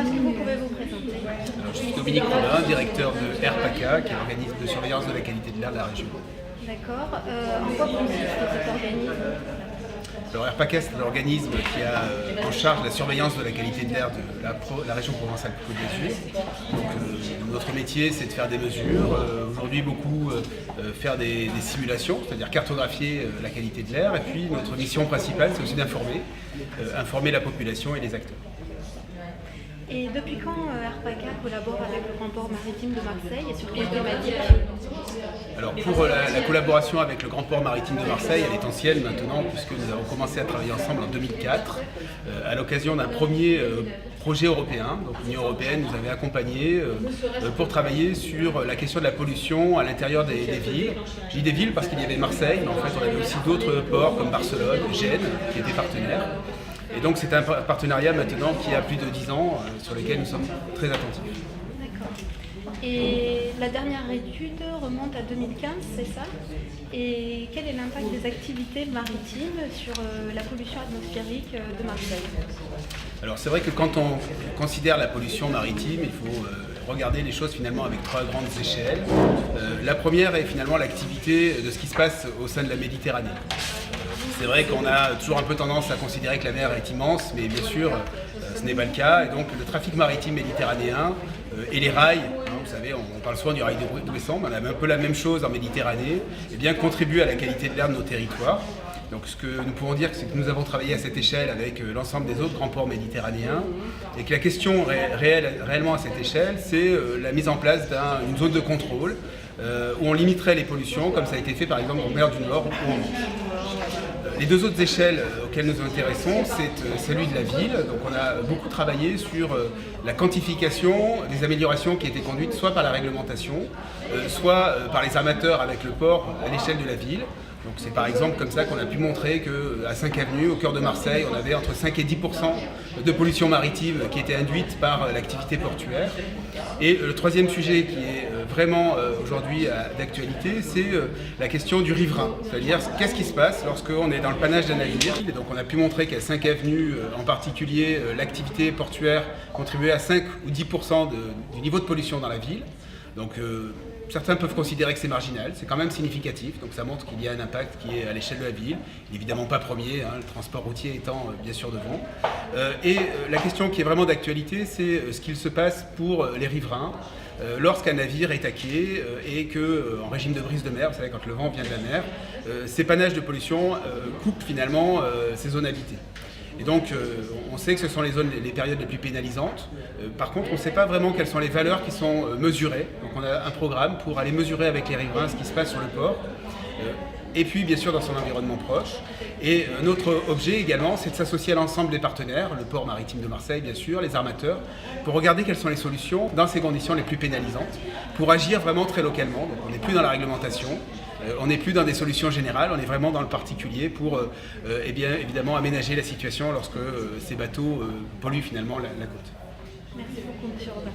est-ce que vous pouvez vous présenter? Alors, je suis Dominique Collin, directeur de RPACA, qui est l'organisme de surveillance de la qualité de l'air de la région. D'accord. En quoi consiste cet organisme? Alors RPACA, c'est l'organisme qui a en charge la surveillance de la qualité de l'air de la région Provence-Alpes-Côte d'Azur. Donc notre métier, c'est de faire des mesures. Aujourd'hui, beaucoup faire des simulations, c'est-à-dire cartographier la qualité de l'air. Et puis notre mission principale, c'est aussi d'informer, informer la population et les acteurs. Et depuis quand RPACA collabore avec le Grand Port Maritime de Marseille et sur quelle thématique? Alors pour la collaboration avec le Grand Port Maritime de Marseille, elle est ancienne maintenant puisque nous avons commencé à travailler ensemble en 2004 à l'occasion d'un premier projet européen. Donc l'Union européenne nous avait accompagnés pour travailler sur la question de la pollution à l'intérieur des villes. Je dis des villes parce qu'il y avait Marseille, mais en fait on avait aussi d'autres ports comme Barcelone, Gênes qui étaient partenaires. Et donc c'est un partenariat maintenant qui a plus de 10 ans sur lequel nous sommes très attentifs. D'accord. Et la dernière étude remonte à 2015, c'est ça? Et quel est l'impact des activités maritimes sur la pollution atmosphérique de Marseille? Alors c'est vrai que quand on considère la pollution maritime, il faut regarder les choses finalement avec trois grandes échelles. La première est finalement l'activité de ce qui se passe au sein de la Méditerranée. C'est vrai qu'on a toujours un peu tendance à considérer que la mer est immense, mais bien sûr, ce n'est pas le cas. Et donc le trafic maritime méditerranéen et les rails, vous savez, on parle souvent du rail d'Ouessant, mais on a un peu la même chose en Méditerranée, eh bien, contribuent à la qualité de l'air de nos territoires. Donc ce que nous pouvons dire, c'est que nous avons travaillé à cette échelle avec l'ensemble des autres grands ports méditerranéens et que la question réellement à cette échelle, c'est la mise en place d'une zone de contrôle où on limiterait les pollutions, comme ça a été fait par exemple en mer du Nord ou en Manche. Les deux autres échelles auxquelles nous nous intéressons, c'est celui de la ville. Donc on a beaucoup travaillé sur la quantification des améliorations qui étaient conduites soit par la réglementation, soit par les amateurs avec le port à l'échelle de la ville. Donc c'est par exemple comme ça qu'on a pu montrer qu'à 5 avenues, au cœur de Marseille, on avait entre 5 et 10% de pollution maritime qui était induite par l'activité portuaire. Et le troisième sujet qui est vraiment aujourd'hui d'actualité, c'est la question du riverain. C'est-à-dire qu'est-ce qui se passe lorsqu'on est dans le panache d'un navire. Et donc on a pu montrer qu'à 5 avenues, en particulier, l'activité portuaire contribuait à 5 ou 10% du niveau de pollution dans la ville. Donc certains peuvent considérer que c'est marginal, c'est quand même significatif, donc ça montre qu'il y a un impact qui est à l'échelle de la ville, évidemment pas premier, le transport routier étant bien sûr devant. Et la question qui est vraiment d'actualité, c'est ce qu'il se passe pour les riverains lorsqu'un navire est à quai et qu'en régime de brise de mer, vous savez quand le vent vient de la mer, ces panaches de pollution coupent finalement ces zones habitées. Et donc, on sait que ce sont les périodes les plus pénalisantes. Par contre, on ne sait pas vraiment quelles sont les valeurs qui sont mesurées. Donc, on a un programme pour aller mesurer avec les riverains ce qui se passe sur le port. Et puis, bien sûr, dans son environnement proche. Et notre objet également, c'est de s'associer à l'ensemble des partenaires, le port maritime de Marseille, bien sûr, les armateurs, pour regarder quelles sont les solutions dans ces conditions les plus pénalisantes, pour agir vraiment très localement. Donc, on n'est plus dans la réglementation. On n'est plus dans des solutions générales, on est vraiment dans le particulier pour évidemment aménager la situation lorsque ces bateaux polluent finalement la côte. Merci beaucoup, M. Robert.